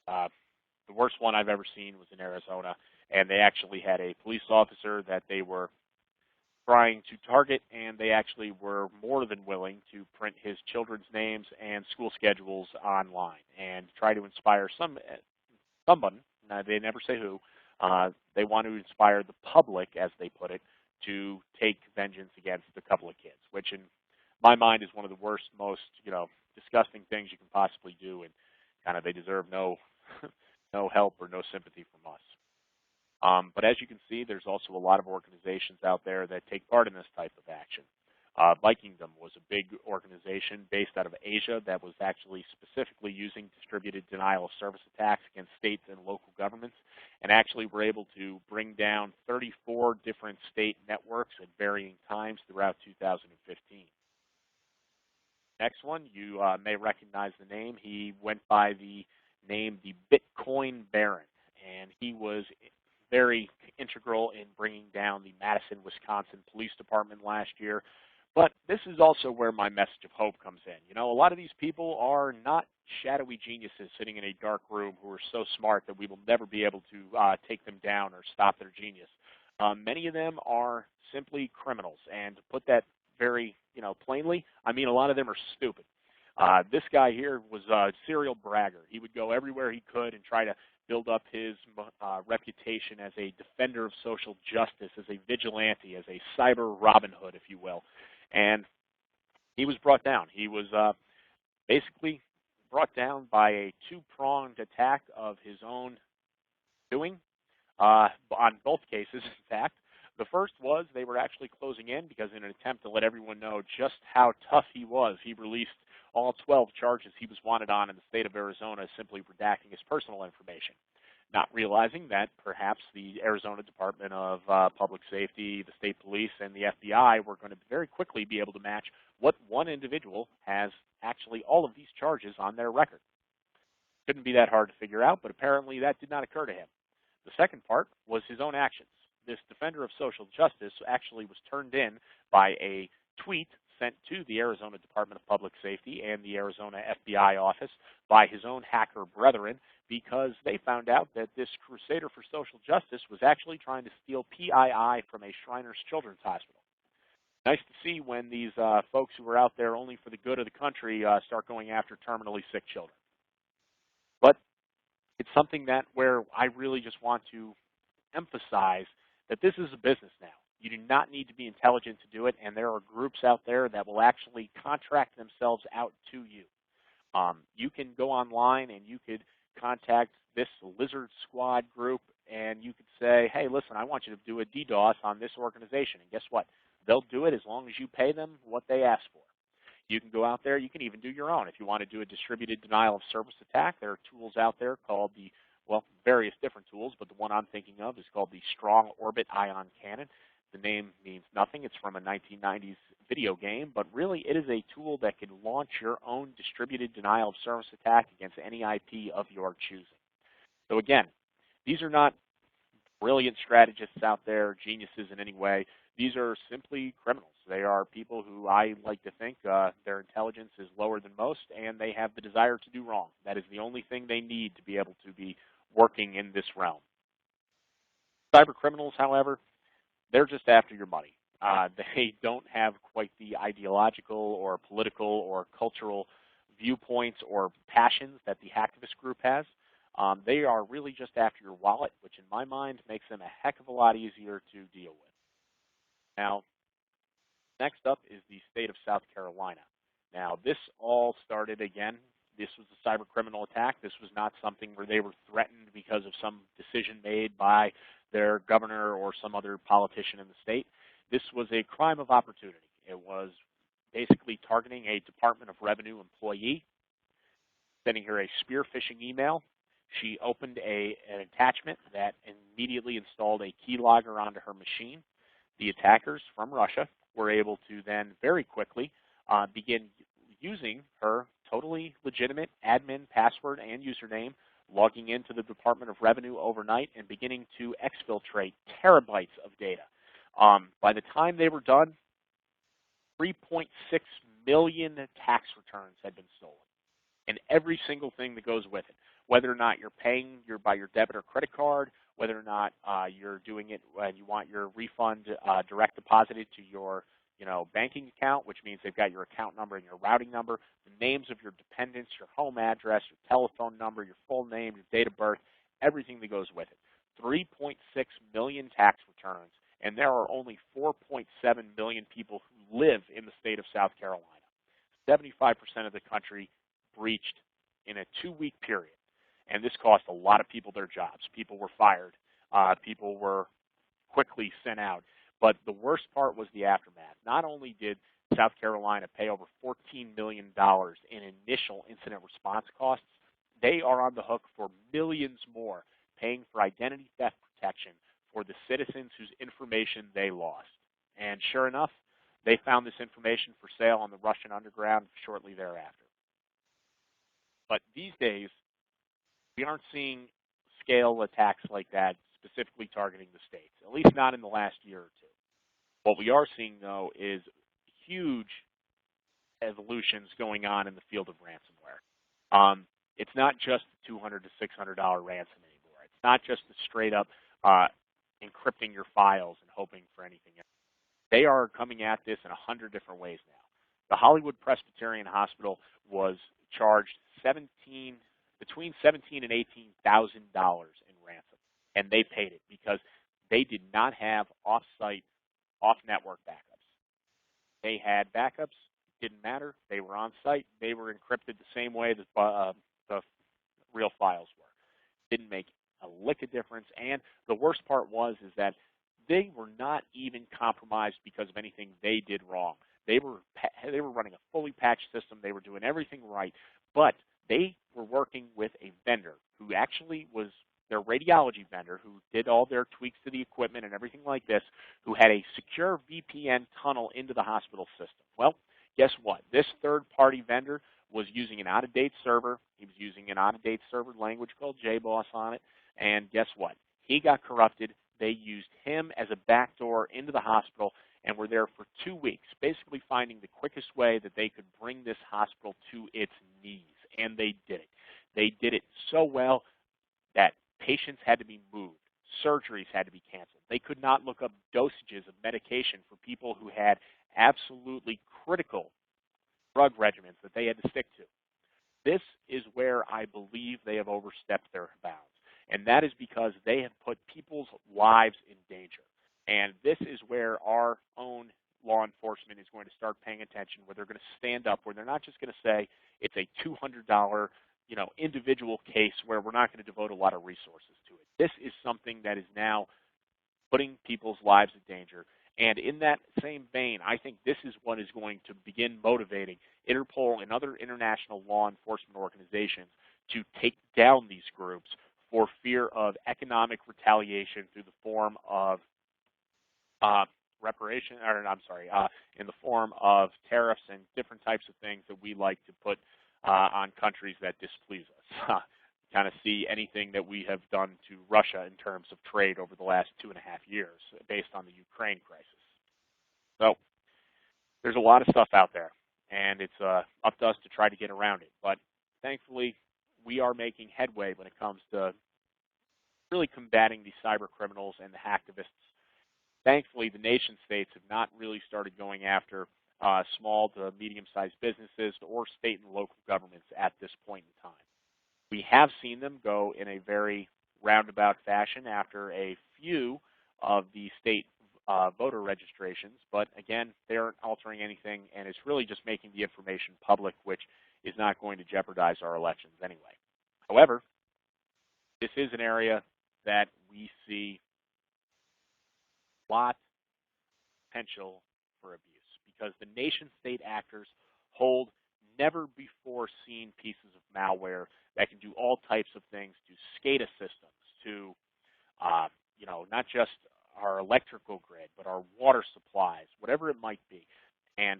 The worst one I've ever seen was in Arizona, and they actually had a police officer that they were trying to target, and they actually were more than willing to print his children's names and school schedules online and try to inspire someone, they never say who, they want to inspire the public, as they put it, to take vengeance against a couple of kids, which in my mind is one of the worst, most disgusting things you can possibly do, and kind of they deserve no help or no sympathy from us. But as you can see, there's also a lot of organizations out there that take part in this type of action. Vikingdom was a big organization based out of Asia that was actually specifically using distributed denial of service attacks against states and local governments, and actually were able to bring down 34 different state networks at varying times throughout 2015. Next one, you may recognize the name. He went by the name the Bitcoin Baron, and he was very integral in bringing down the Madison, Wisconsin Police Department last year. But this is also where my message of hope comes in. A lot of these people are not shadowy geniuses sitting in a dark room who are so smart that we will never be able to take them down or stop their genius. Many of them are simply criminals, and to put that very plainly, I mean a lot of them are stupid. This guy here was a serial bragger. He would go everywhere he could and try to build up his reputation as a defender of social justice, as a vigilante, as a cyber Robin Hood, if you will. And he was brought down. He was basically brought down by a two-pronged attack of his own doing on both cases, in fact. The first was they were actually closing in because in an attempt to let everyone know just how tough he was, he released all 12 charges he was wanted on in the state of Arizona, simply redacting his personal information, not realizing that perhaps the Arizona Department of Public Safety, the state police, and the FBI were going to very quickly be able to match what one individual has actually all of these charges on their record. Couldn't be that hard to figure out, but apparently that did not occur to him. The second part was his own actions. This defender of social justice actually was turned in by a tweet sent to the Arizona Department of Public Safety and the Arizona FBI office by his own hacker brethren, because they found out that this crusader for social justice was actually trying to steal PII from a Shriners Children's Hospital. Nice to see when these folks who are out there only for the good of the country start going after terminally sick children. But it's something that where I really just want to emphasize that this is a business now. You do not need to be intelligent to do it, and there are groups out there that will actually contract themselves out to you. You can go online and you could contact this Lizard Squad group, and you could say, hey, listen, I want you to do a DDoS on this organization. And guess what? They'll do it as long as you pay them what they ask for. You can go out there. You can even do your own. If you want to do a distributed denial of service attack, there are tools out there called the, well, various different tools, but the one I'm thinking of is called the Strong Orbit Ion Cannon. The name means nothing. It's from a 1990s video game, but really it is a tool that can launch your own distributed denial of service attack against any IP of your choosing. So again, these are not brilliant strategists out there, geniuses in any way. These are simply criminals. They are people who I like to think their intelligence is lower than most, and they have the desire to do wrong. That is the only thing they need to be able to be working in this realm. Cyber criminals, however, they're just after your money. They don't have quite the ideological or political or cultural viewpoints or passions that the hacktivist group has. They are really just after your wallet, which in my mind makes them a heck of a lot easier to deal with. Now, next up is the state of South Carolina. Now, this all started, again, this was a cyber criminal attack. This was not something where they were threatened because of some decision made by their governor or some other politician in the state. This was a crime of opportunity. It was basically targeting a Department of Revenue employee, sending her a spear phishing email. She opened an attachment that immediately installed a keylogger onto her machine. The attackers from Russia were able to then very quickly begin using her totally legitimate admin password and username, logging into the Department of Revenue overnight and beginning to exfiltrate terabytes of data. By the time they were done, 3.6 million tax returns had been stolen, and every single thing that goes with it, whether or not you're paying by your debit or credit card, whether or not you're doing it when you want your refund direct deposited to your banking account, which means they've got your account number and your routing number, the names of your dependents, your home address, your telephone number, your full name, your date of birth, everything that goes with it. 3.6 million tax returns, and there are only 4.7 million people who live in the state of South Carolina. 75% of the country breached in a 2-week period, and this cost a lot of people their jobs. People were fired. People were quickly sent out. But the worst part was the aftermath. Not only did South Carolina pay over $14 million in initial incident response costs, they are on the hook for millions more, paying for identity theft protection for the citizens whose information they lost. And sure enough, they found this information for sale on the Russian underground shortly thereafter. But these days, we aren't seeing scale attacks like that specifically targeting the states, at least not in the last year or two. What we are seeing, though, is huge evolutions going on in the field of ransomware. It's not just the $200 to $600 ransom anymore. It's not just the straight-up encrypting your files and hoping for anything else. They are coming at this in 100 different ways now. The Hollywood Presbyterian Hospital was charged between $17,000 and $18,000 in ransom, and they paid it because they did not have off-site, off-network backups. They had backups, didn't matter. They were on site. They were encrypted the same way that the real files were. Didn't make a lick of difference. And the worst part is that they were not even compromised because of anything they did wrong. They were running a fully patched system. They were doing everything right, but they were working with a vendor who actually was their radiology vendor, who did all their tweaks to the equipment and everything like this, who had a secure VPN tunnel into the hospital system. Well, guess what? This third-party vendor was using an out-of-date server. He was using an out-of-date server language called JBoss on it, and guess what? He got corrupted. They used him as a backdoor into the hospital and were there for 2 weeks, basically finding the quickest way that they could bring this hospital to its knees, and they did it. They did it so well that patients had to be moved, surgeries had to be canceled. They could not look up dosages of medication for people who had absolutely critical drug regimens that they had to stick to. This is where I believe they have overstepped their bounds. And that is because they have put people's lives in danger. And this is where our own law enforcement is going to start paying attention, where they're going to stand up, where they're not just going to say it's a $200 individual case where we're not going to devote a lot of resources to it. This is something that is now putting people's lives in danger. And in that same vein, I think this is what is going to begin motivating Interpol and other international law enforcement organizations to take down these groups for fear of economic retaliation through the form of in the form of tariffs and different types of things that we like to put on countries that displease us. Kind of see anything that we have done to Russia in terms of trade over the last 2.5 years based on the Ukraine crisis. So there's a lot of stuff out there, and it's up to us to try to get around it. But thankfully, we are making headway when it comes to really combating these cyber criminals and the hacktivists. Thankfully, the nation states have not really started going after small to medium-sized businesses or state and local governments at this point in time. We have seen them go in a very roundabout fashion after a few of the state voter registrations, but again, they aren't altering anything, and it's really just making the information public, which is not going to jeopardize our elections anyway. However, this is an area that we see a lot of potential for abuse because the nation-state actors hold never-before-seen pieces of malware that can do all types of things to SCADA systems, to not just our electrical grid, but our water supplies, whatever it might be. And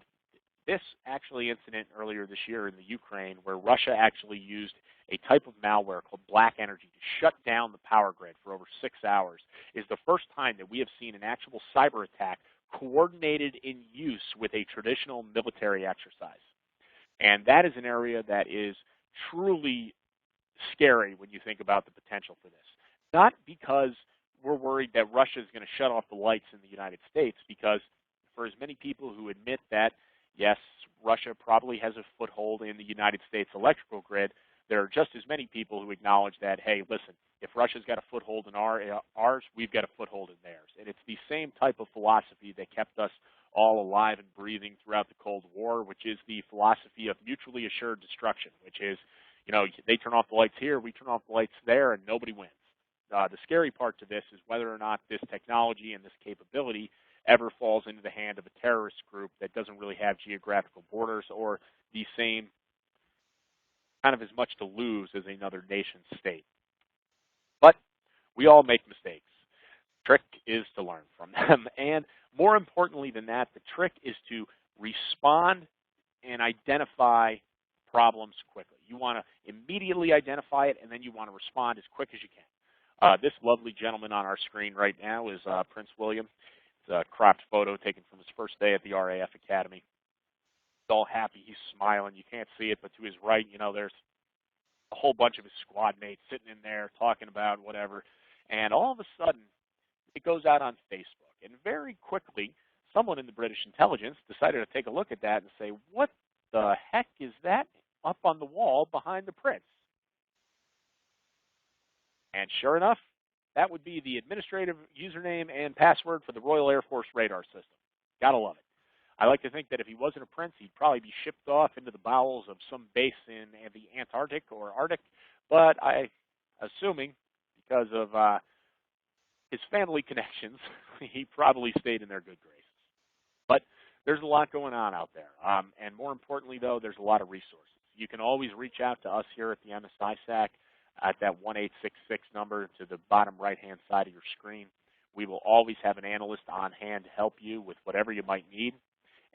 this actually incident earlier this year in the Ukraine, where Russia actually used a type of malware called black energy to shut down the power grid for over 6 hours, is the first time that we have seen an actual cyber attack coordinated in use with a traditional military exercise. And that is an area that is truly scary when you think about the potential for this. Not because we're worried that Russia is going to shut off the lights in the United States, because for as many people who admit that, yes, Russia probably has a foothold in the United States electrical grid, there are just as many people who acknowledge that, hey, listen, if Russia's got a foothold in ours, we've got a foothold in theirs. And it's the same type of philosophy that kept us all alive and breathing throughout the Cold War, which is the philosophy of mutually assured destruction, which is, they turn off the lights here, we turn off the lights there, and nobody wins. The scary part to this is whether or not this technology and this capability ever falls into the hand of a terrorist group that doesn't really have geographical borders or the same kind of as much to lose as another nation state. But we all make mistakes. The trick is to learn from them. And more importantly than that, the trick is to respond and identify problems quickly. You want to immediately identify it, and then you want to respond as quick as you can. This lovely gentleman on our screen right now is Prince William. It's a cropped photo taken from his first day at the RAF Academy. He's all happy. He's smiling. You can't see it, but to his right, there's a whole bunch of his squad mates sitting in there talking about whatever. And all of a sudden, it goes out on Facebook. And very quickly, someone in the British intelligence decided to take a look at that and say, what the heck is that up on the wall behind the prince? And sure enough, that would be the administrative username and password for the Royal Air Force radar system. Gotta love it. I like to think that if he wasn't a prince, he'd probably be shipped off into the bowels of some base in the Antarctic or Arctic. But assuming, because of his family connections, he probably stayed in their good graces. But there's a lot going on out there. And more importantly, though, there's a lot of resources. You can always reach out to us here at the MS-ISAC at that 1-866 number to the bottom right-hand side of your screen. We will always have an analyst on hand to help you with whatever you might need.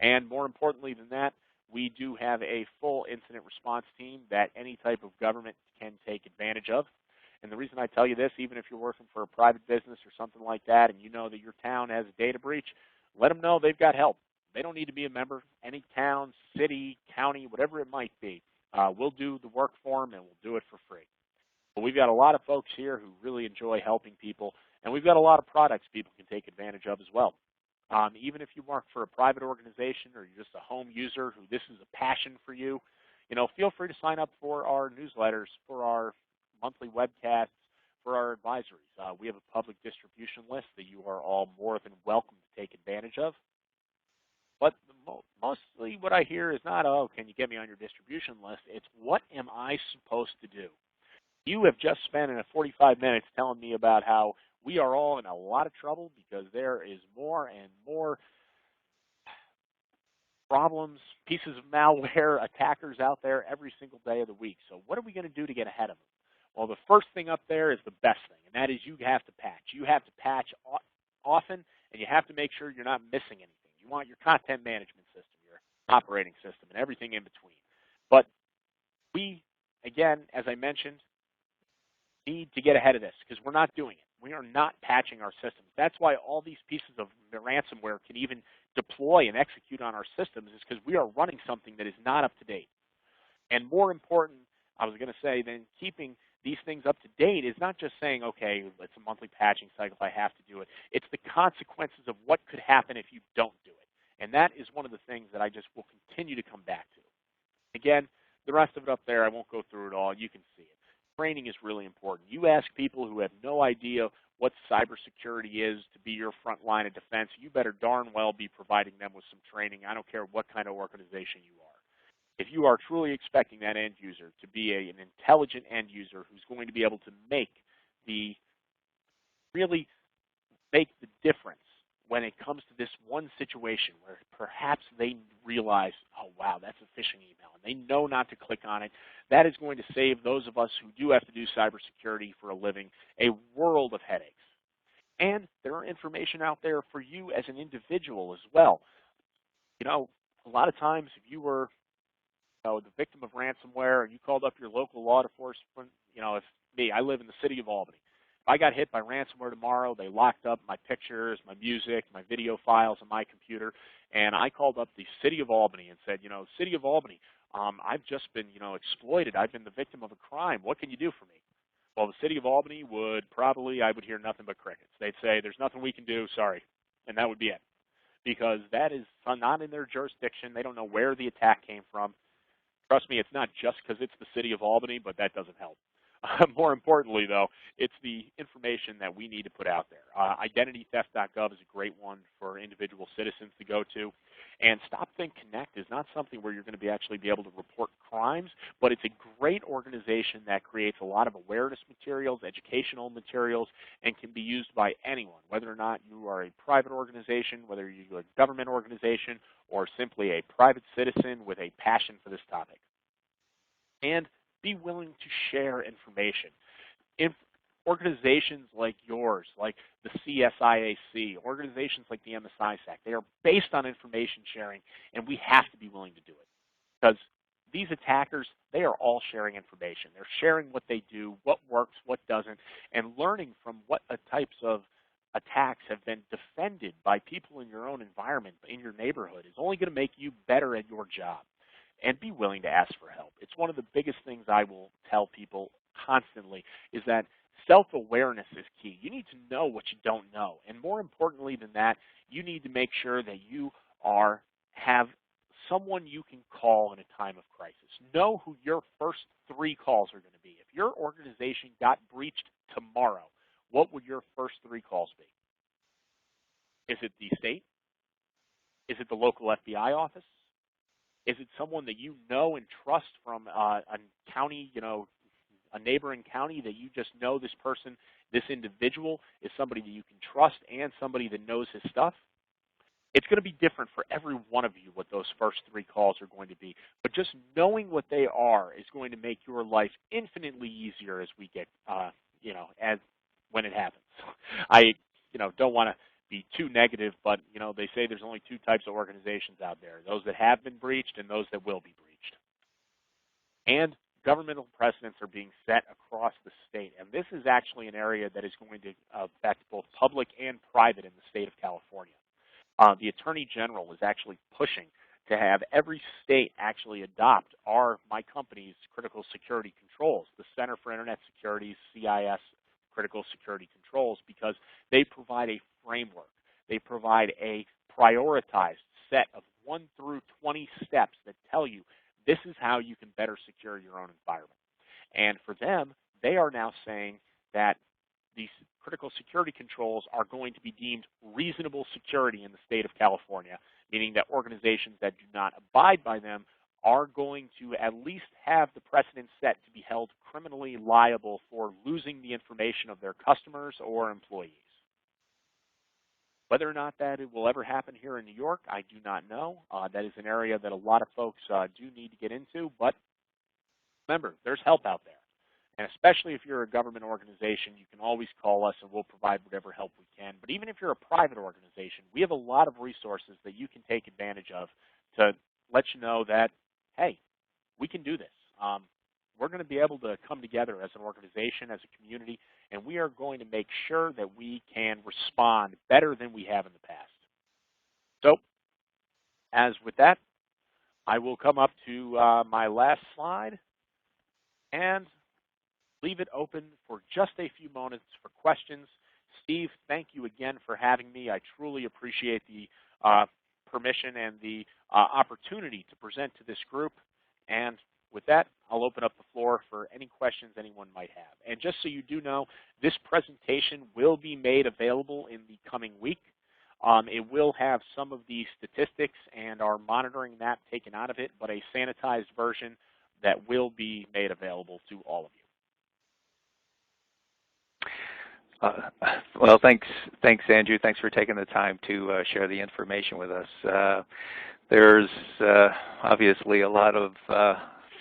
And more importantly than that, we do have a full incident response team that any type of government can take advantage of. And the reason I tell you this, even if you're working for a private business or something like that and you know that your town has a data breach, let them know they've got help. They don't need to be a member. Any town, city, county, whatever it might be, we'll do the work for them and we'll do it for free. But we've got a lot of folks here who really enjoy helping people, and we've got a lot of products people can take advantage of as well. Even if you work for a private organization or you're just a home user who this is a passion for you, feel free to sign up for our newsletters, for our monthly webcasts, for our advisories. We have a public distribution list that you are all more than welcome to take advantage of. But mostly what I hear is not, oh, can you get me on your distribution list? It's what am I supposed to do? You have just spent 45 minutes telling me about how we are all in a lot of trouble because there is more and more problems, pieces of malware, attackers out there every single day of the week. So what are we going to do to get ahead of them? Well, the first thing up there is the best thing, and that is you have to patch. You have to patch often, and you have to make sure you're not missing anything. You want your content management system, your operating system, and everything in between. But we, again, as I mentioned, need to get ahead of this because we're not doing it. We are not patching our systems. That's why all these pieces of ransomware can even deploy and execute on our systems is because we are running something that is not up to date. And more important, I was going to say, than keeping these things up to date is not just saying, okay, it's a monthly patching cycle, I have to do it. It's the consequences of what could happen if you don't do it. And that is one of the things that I just will continue to come back to. Again, the rest of it up there, I won't go through it all. You can see it. Training is really important. You ask people who have no idea what cybersecurity is to be your front line of defense, you better darn well be providing them with some training. I don't care what kind of organization you are. If you are truly expecting that end user to be an intelligent end user who's going to be able to really make the difference when it comes to this one situation where perhaps they realize, oh, wow, that's a phishing email, and they know not to click on it, that is going to save those of us who do have to do cybersecurity for a living a world of headaches. And there are information out there for you as an individual as well. A lot of times if you were the victim of ransomware and you called up your local law enforcement, if me, I live in the city of Albany. If I got hit by ransomware tomorrow, they locked up my pictures, my music, my video files on my computer, and I called up the city of Albany and said, city of Albany, I've just been, exploited. I've been the victim of a crime. What can you do for me? Well, the city of Albany I would hear nothing but crickets. They'd say, there's nothing we can do, sorry, and that would be it. Because that is not in their jurisdiction. They don't know where the attack came from. Trust me, it's not just because it's the city of Albany, but that doesn't help. More importantly, though, it's the information that we need to put out there. IdentityTheft.gov is a great one for individual citizens to go to. And StopThink Connect is not something where you're going to actually be able to report crimes, but it's a great organization that creates a lot of awareness materials, educational materials, and can be used by anyone, whether or not you are a private organization, whether you're a government organization, or simply a private citizen with a passion for this topic. And be willing to share information. Organizations like yours, like the CSIAC, organizations like the MS-ISAC, they are based on information sharing, and we have to be willing to do it. Because these attackers, they are all sharing information. They're sharing what they do, what works, what doesn't, and learning from what types of attacks have been defended by people in your own environment, in your neighborhood, is only going to make you better at your job. And be willing to ask for help. It's one of the biggest things I will tell people constantly is that self-awareness is key. You need to know what you don't know. And more importantly than that, you need to make sure that you have someone you can call in a time of crisis. Know who your first 3 calls are going to be. If your organization got breached tomorrow, what would your first 3 calls be? Is it the state? Is it the local FBI office? Is it someone that you know and trust from a county, a neighboring county that you just know this person, this individual is somebody that you can trust and somebody that knows his stuff? It's going to be different for every one of you what those first 3 calls are going to be. But just knowing what they are is going to make your life infinitely easier as we get, when it happens. I, don't want to be too negative, but they say there's only 2 types of organizations out there, those that have been breached and those that will be breached. And governmental precedents are being set across the state, and this is actually an area that is going to affect both public and private in the state of California. The Attorney General is actually pushing to have every state actually adopt my company's critical security controls, the Center for Internet Security's CIS critical security controls, because they provide a framework. They provide a prioritized set of 1 through 20 steps that tell you this is how you can better secure your own environment. And for them, they are now saying that these critical security controls are going to be deemed reasonable security in the state of California, meaning that organizations that do not abide by them are going to at least have the precedent set to be held criminally liable for losing the information of their customers or employees. Whether or not that it will ever happen here in New York, I do not know. That is an area that a lot of folks do need to get into, but remember, there's help out there. And especially if you're a government organization, you can always call us and we'll provide whatever help we can. But even if you're a private organization, we have a lot of resources that you can take advantage of to let you know that, hey, we can do this. We're going to be able to come together as an organization, as a community, and we are going to make sure that we can respond better than we have in the past. So, as with that, I will come up to my last slide and leave it open for just a few moments for questions. Steve, thank you again for having me. I truly appreciate the permission and the opportunity to present to this group. And with that, I'll open up the floor for any questions anyone might have. And just so you do know, this presentation will be made available in the coming week. It will have some of the statistics and our monitoring that taken out of it, but a sanitized version that will be made available to all of you. Well, thanks, Andrew. Thanks for taking the time to share the information with us. There's obviously a lot of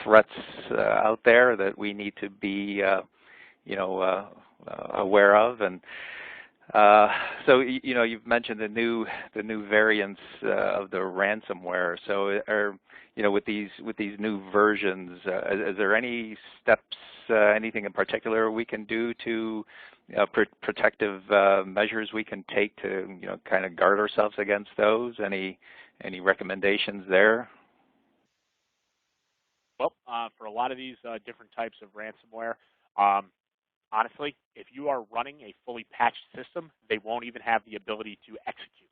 threats out there that we need to be, aware of, and so you've mentioned the new variants of the ransomware. So, with these new versions, is there any steps, anything in particular we can do to protective measures we can take to kind of guard ourselves against those? Any recommendations there? Well, for a lot of these different types of ransomware, honestly, if you are running a fully patched system, they won't even have the ability to execute.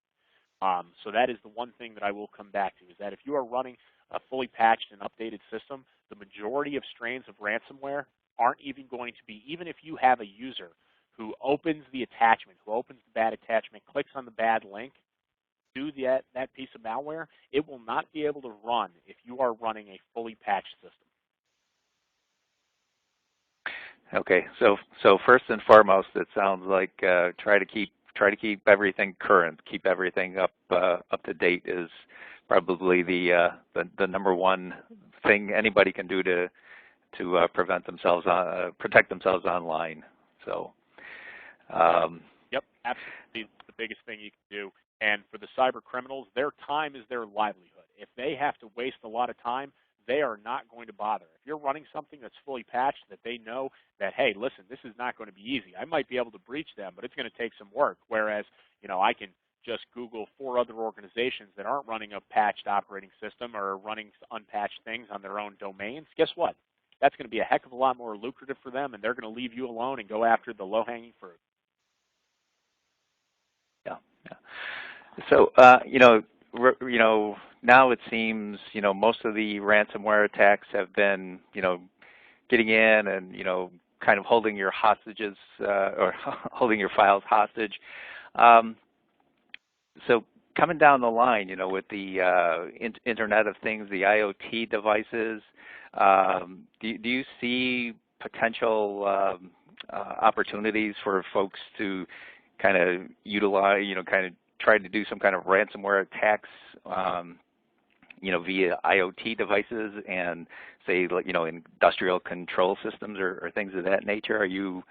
So that is the one thing that I will come back to, is that if you are running a fully patched and updated system, the majority of strains of ransomware aren't even going to be, even if you have a user who opens the attachment, who opens the bad attachment, clicks on the bad link, do that piece of malware, it will not be able to run if you are running a fully patched system. Okay, so first and foremost, it sounds like try to keep everything current, keep everything up to date is probably the number one thing anybody can do to protect themselves online. So. Yep, absolutely, the biggest thing you can do. And for the cyber criminals, their time is their livelihood. If they have to waste a lot of time, they are not going to bother. If you're running something that's fully patched, that they know that, hey, listen, this is not going to be easy. I might be able to breach them, but it's going to take some work. Whereas, I can just Google 4 other organizations that aren't running a patched operating system or are running unpatched things on their own domains. Guess what? That's going to be a heck of a lot more lucrative for them, and they're going to leave you alone and go after the low-hanging fruit. Yeah. So, now it seems, most of the ransomware attacks have been, getting in and, kind of holding your hostages or holding your files hostage. So coming down the line, with the Internet of Things, the IoT devices, do you see potential opportunities for folks to kind of utilize, kind of try to do some kind of ransomware attacks, via IoT devices and say, industrial control systems or things of that nature? Are you,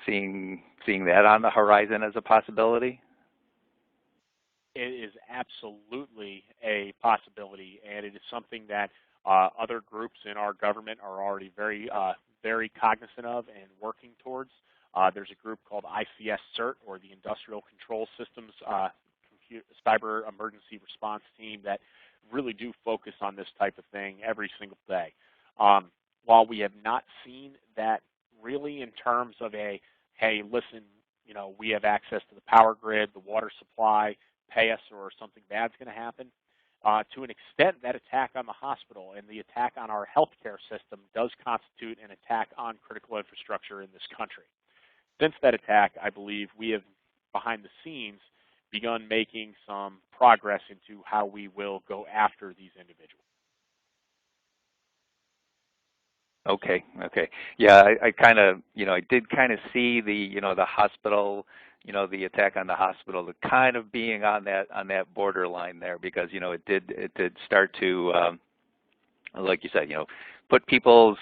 seeing that on the horizon as a possibility? It is absolutely a possibility, and it is something that other groups in our government are already very cognizant of and working towards. There's a group called ICS CERT, or the Industrial Control Systems Cyber Emergency Response Team, that really do focus on this type of thing every single day. While we have not seen that really in terms of a, hey, listen, you know, we have access to the power grid, the water supply, pay us or something bad's going to happen, to an extent, that attack on the hospital and the attack on our healthcare system does constitute an attack on critical infrastructure in this country. Since that attack, I believe we have, behind the scenes, begun making some progress into how we will go after these individuals. Okay. Yeah, I kind of, I did kind of see the, the hospital, the attack on the hospital, the kind of being on that borderline there, because, it did start to, like you said, put people's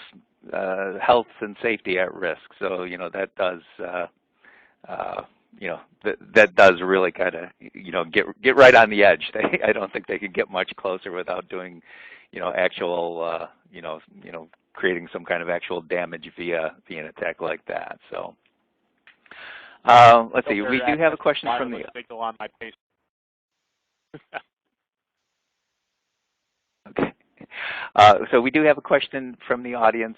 health and safety at risk. So, that does, that does really kind of, get right on the edge. I don't think they could get much closer without doing, actual, creating some kind of actual damage via an attack like that. So, let's see. We do have a question from the. On my page. Okay. So we do have a question from the audience.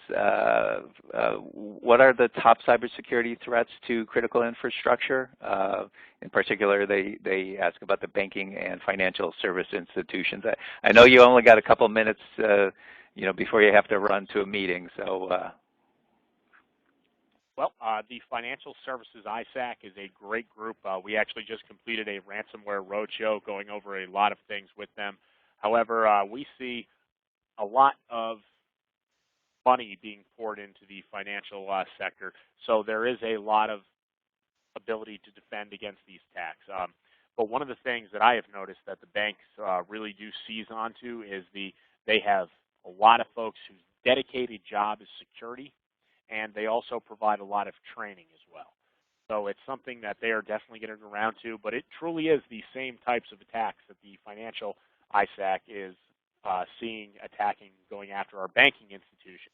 What are the top cybersecurity threats to critical infrastructure? In particular, they ask about the banking and financial service institutions. I know you only got a couple minutes, before you have to run to a meeting. So. Well, the Financial Services ISAC is a great group. We actually just completed a ransomware roadshow going over a lot of things with them. However, we see a lot of money being poured into the financial sector, so there is a lot of ability to defend against these attacks. But one of the things that I have noticed that the banks really do seize onto is they have a lot of folks whose dedicated job is security, and they also provide a lot of training as well. So it's something that they are definitely getting around to, but it truly is the same types of attacks that the Financial ISAC is seeing attacking, going after our banking institutions.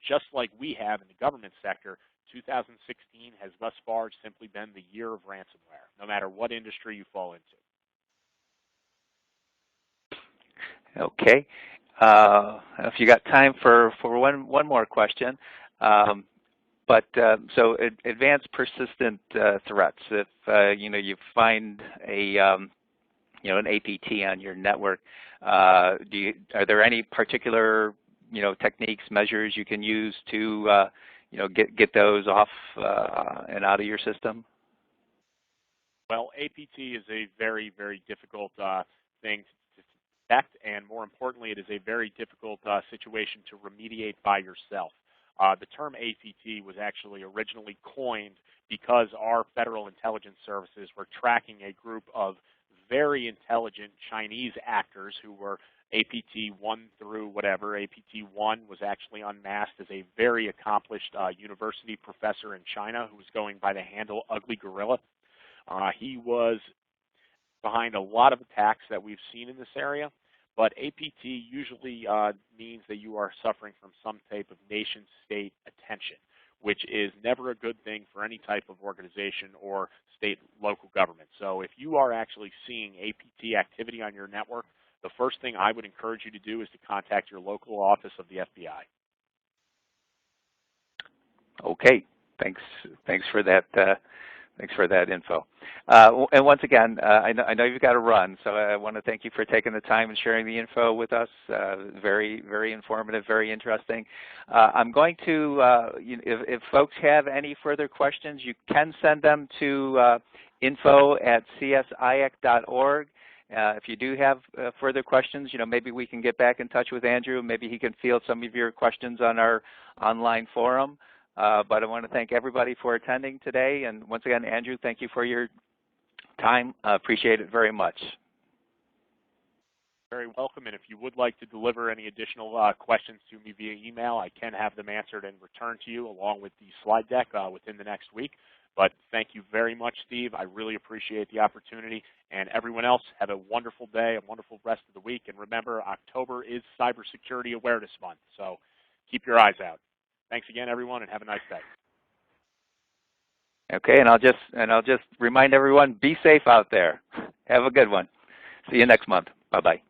Just like we have in the government sector, 2016 has thus far simply been the year of ransomware, no matter what industry you fall into. Okay. If you got time for one more question. So advanced persistent threats. If you find a an APT on your network, are there any particular techniques, measures you can use to get those off and out of your system? Well, APT is a very, very difficult thing to detect, and more importantly, it is a very difficult situation to remediate by yourself. The term APT was actually originally coined because our federal intelligence services were tracking a group of very intelligent Chinese actors who were APT 1 through whatever. APT 1 was actually unmasked as a very accomplished university professor in China who was going by the handle Ugly Gorilla. He was behind a lot of attacks that we've seen in this area, but APT usually means that you are suffering from some type of nation-state attention, which is never a good thing for any type of organization or state local government. So if you are actually seeing APT activity on your network, the first thing I would encourage you to do is to contact your local office of the FBI. Okay, thanks for that. Thanks for that info. And once again, I know you've got to run, so I want to thank you for taking the time and sharing the info with us. Very, very informative, very interesting. I'm going to, if folks have any further questions, you can send them to info@csiac.org. If you do have further questions, maybe we can get back in touch with Andrew. Maybe he can field some of your questions on our online forum. But I want to thank everybody for attending today. And once again, Andrew, thank you for your time. Appreciate it very much. Very welcome. And if you would like to deliver any additional questions to me via email, I can have them answered and returned to you along with the slide deck within the next week. But thank you very much, Steve. I really appreciate the opportunity. And everyone else, have a wonderful day, a wonderful rest of the week. And remember, October is Cybersecurity Awareness Month, so keep your eyes out. Thanks again, everyone, and have a nice day. Okay, and I'll just remind everyone, be safe out there. Have a good one. See you next month. Bye-bye.